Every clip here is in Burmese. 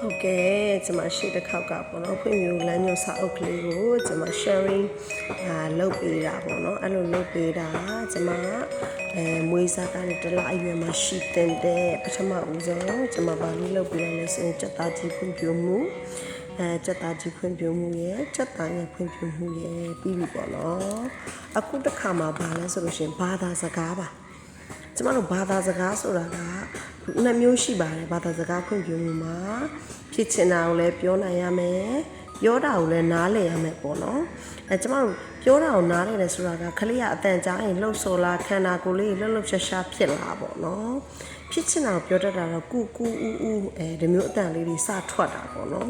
ဟုတ်ကဲ့ကျွန်မရှိတစ်ခေါက်ကပေါ့နော်ဖွင့်ပြလမ်းညွှန်စာအုပ်ကလေးကိုကျွန်မ sharing လုပ်ပေးတာပေါ့နော်အဲ့လိုလုပ်ပေးတာကျွန်မမွေးစားကနေတလားအရွယ်မှာရှိတဲ့ပထမဦးဆုံးကျွန်မဘာလို့လုပ်ပေးရလဲဆိုရင်စက်သားကြီးဖွင့်ပြမှုစက်သားကြီးဖွင့်ပြမှုရဲ့စက်သားရဲ့ဖွင့်ပြမှုရဲ့ပြီးပြီပေါ့နော်အခုတစ်ခါမှာဘာလဲဆိုလို့ရှိရင်ဘာသာစကားပါကျမတို့ဘာသာစကားဆိုတာကနှစ်မျိုးရှိပါတယ်ဘာသာစကားဖွင့်ပြမှုမှာဖြစ်ချင်တာကိုလည်းပြောနိုင်ရမယ်ပြောတာကိုလည်းနားလည်ရမယ်ပေါ့နော်ကျမတို့ပြောတာကိုနားလည်တယ်ဆိုတာကခလေးကအတန်ကြားရင်လှုပ်ဆော်လာခန္ဓာကိုယ်လေးလှုပ်လှုပ်ရှားရှားဖြစ်လာပေါ့နော်ဖြစ်ချင်တာကိုပြောတတ်တာတော့ကူကူဦးဦးဒီမျိုးအတန်လေးတွေစထွက်တာပေါ့နော်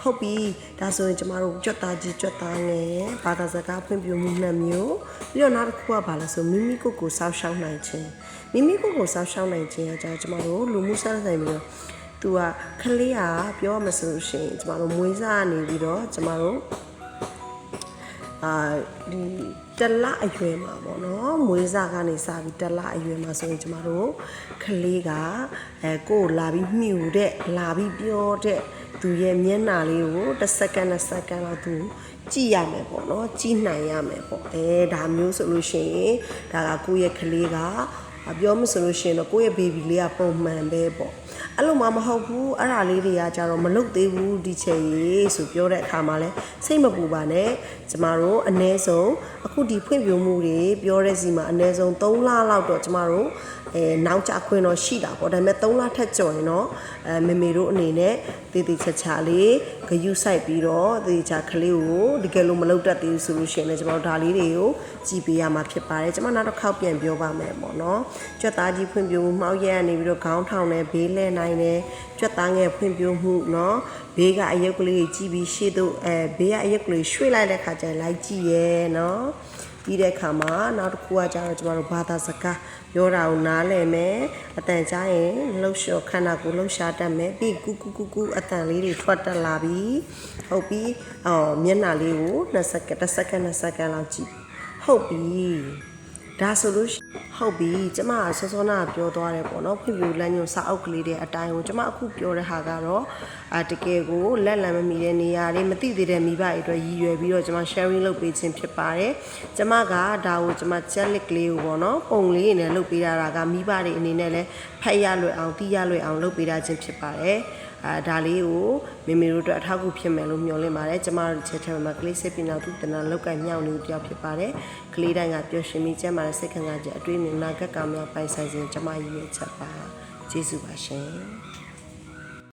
ဟုတ်ပြီဒါဆိုရင်ကျမတို့ကြွက်သားကြီးကြွက်သားငယ်ဘာသာစကားဖွင့်ပြမှုနှစ်မျိုးပြီးတော့နောက်တစ်ခုကဘာလဲဆိုမိမိကိုယ်ကိုစောင့်ရှောက်နိုင်ခြင်းမိမိကိုယ်ကိုစောင့်ရှောက်နိုင်ခြင်းအကြောင်းကျမတို့လူမှုဆက်ဆံပြီးတော့သူကခလေးကပြောရမလို့ဆိုရှင်ကျမတို့မွေးစားနေပြီးတော့ကျမတို့ဒီတလအရွယ်မှာပေါ့နော်မွေးစားကနေစပြီးတလအရွယ်မှာဆိုရင်ကျမတို့ခလေးကကိုယ်လာပြီးမြူတဲ့လာပြီးပြောတဲ့သူရဲ့မျက်နှာလေးကိုတစ်စက္ကန့်လောက်သူကြည့်ရမယ်ပေါ့နော်ကြည့်နိုင်ရမယ်ပေါ့ဒါမျိုးဆိုလို့ရှိရင်ဒါကကိုယ့်ရဲ့ကလေးကပြောမဆိုလို့ရှိရင်တော့ကိုယ့်ရဲ့ baby လေးကပုံမှန်ပဲပေါ့အဲ့လိုမှမဟုတ်ဘူးအဲ့ဒါလေးတွေကကြတော့မလုပ်သေးဘူးဒီချိန်ရေးဆိုပြောတဲ့အခါမှာလဲစိတ်မပူပါနဲ့ကျမတို့အ ਨੇ ဆုံးအခုဒီဖွင့်ပြမှုတွေပြောတဲ့စီမှာအ ਨੇ ဆုံး3လလောက်တော့ကျမတို့နောက်ကျခွင့်တော့ရှိတာပေါ့ဒါပေမဲ့3လထက်ကျော်ရင်တော့မေမေတို့အနေနဲ့တေးသေးချာချာလေးဂယုစိုက်ပြီးတော့တေးချာကလေးကိုတကယ်လို့မလုပ်တတ်သေးဘူးဆိုလို့ရှိရင်လည်းကျမတို့ဒါလေးတွေကိုကြည်ပေးရမှာဖြစ်ပါတယ်ကျမနောက်တစ်ခေါက်ပြန်ပြောပါမယ်ပေါ့နော်ကြွက်သားကြီးဖွင့်ပြမှုမှောက်ရက်ကနေပြီးတော့ခေါင်းထောင်နဲ့ဘေးလဲနိုင်တယ်ကြွက်သားငယ်ဖွင့်ပြမှုเนาะဘေးကအယုတ်ကလေးကြည့်ပြီးရှေ့သို့ဘေးကအယုတ်ကလေးရွှေ့လိုက်တဲ့ခါကျရင်လိုက်ကြည့်ရဲเนาะပြီးတဲ့အခါမှာနောက်တစ်ခုကကျတော့ကျမတို့ဘာသာစကားပြောတာကိုနားလည်မယ်အတန်ကြားရင်လှုပ်ရှားခန္ဓာကိုယ်လှုပ်ရှားတတ်မယ်ပြီးကူအတန်လေးတွေထွက်တက်လာပြီဟုတ်ပြီမျက်နှာလေးကို2စက္ကန့်လောက်ကြည့်ဟုတ်ပြီဒါဆိုလို့ဟုတ်ပြီကျမစောစောနာပြောသွားတယ်ပေါ့နော်ဖွင့်ပြလမ်းညွှန်စာအုပ်ကလေးတွေအတိုင်းကိုကျမအခုပြောတဲ့ဟာကတော့တကယ်ကိုလက်လံမမီတဲ့နေရာတွေမသိသေးတဲ့မိဘတွေအတွက်ရည်ရွယ်ပြီးတော့ကျမ sharing လုပ်ပေးခြင်းဖြစ်ပါတယ်ကျမကဒါကိုကျမ challenge ကလေးကိုပေါ့နော်ပုံလေးနဲ့လုပ်ပေးတာကမိဘတွေအနေနဲ့လည်းဖတ်ရလွယ်အောင်သိရလွယ်အောင်လုပ်ပေးတာခြင်းဖြစ်ပါတယ်ဒါလေးကိုမေမေတို့အတွက်အထောက်အကူဖြစ်မယ်လို့မျှော်လင့်ပါတယ်ကျမတို့ချက်ထဲမှာကလေးစိတ်ပညာသူတနာလောက်ကမြောက်နေပြောက်ဖြစ်ပါတယ်ကလေးတိုင်းကပျော်ရွှင်ပြီးကျန်းမာတဲ့စိတ်ခံစားချက်အတွေ့အမြင်နာဂတ်ကများပိုင်ဆိုင်ခြင်းကျမရည်ရွယ်ချက်ပါကျေးဇူးပါရှင်